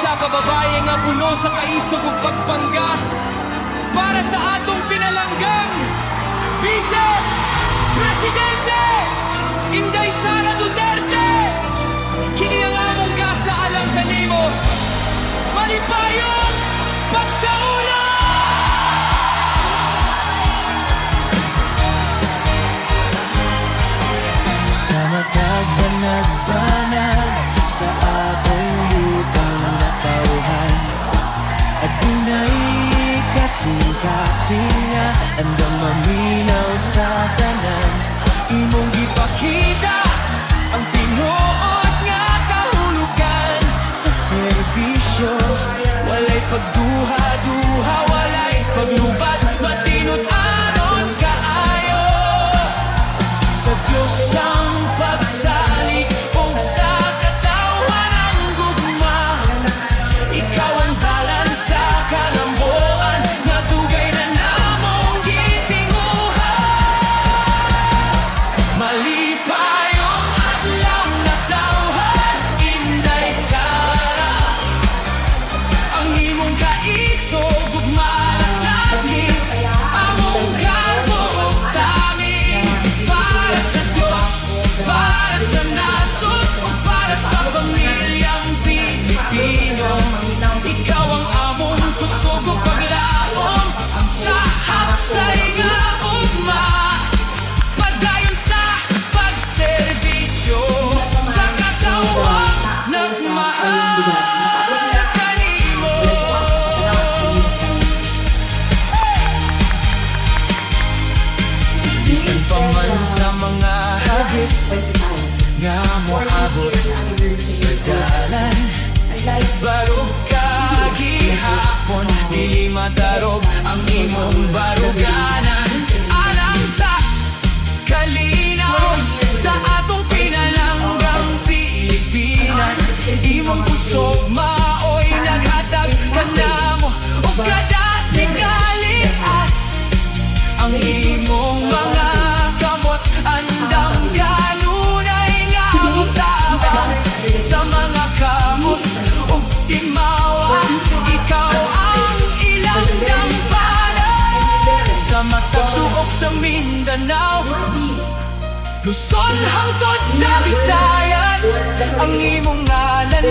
sa kababaye nga puno sa kaisog ug pagpangga para sa atong pinalanggang Vice Presidente Inday Sara Duterte. Kini ang among kasaalang kanimo, malipayong pagsaula! Sa matag banag-banag sa atong lutang natawhan, at dunay kasing-kasing nga andang maminaw sa tanan. Imong gipakita ang tinuod nga kahulugan sa serbisyo. Walay pagduha-duha, walay paglubad, matinod aron kaayo sa Diyos ang pagsalig ug sa katawan ang gugma. Ikaw ang balan sa kalambuan nga dugay na namong gitinguhan. Malipayong adlaw na tawhan, Inday Sara, ang imong kaisog ug malasakit, among garbo ug tamin. Para sa Diyos, para sa nasod, para sa pamilyang Pilipino, ikaw ang among kusog ug paglaom sa hapsay nga ugma. Padayon sa pagserbisyo sa katawang nagmahal kanimo. Bisan pa man sa mga hagit nga moabot sa dalan, barog ka gihapon, dili matarog ang imong baruganan. Alang sa kalinaw sa atong pinalanggang Pilipinas, imong kusog maoy naghatag kanamo o kada sigalias. Ang imong mga kamot andang kanunay nga butabang sa mga kamos ug timawa. Ikaw ang ilang gampanan sa matag suok sa Mindanao, Luzon hangtod sa Visayas. Ang imong ngalan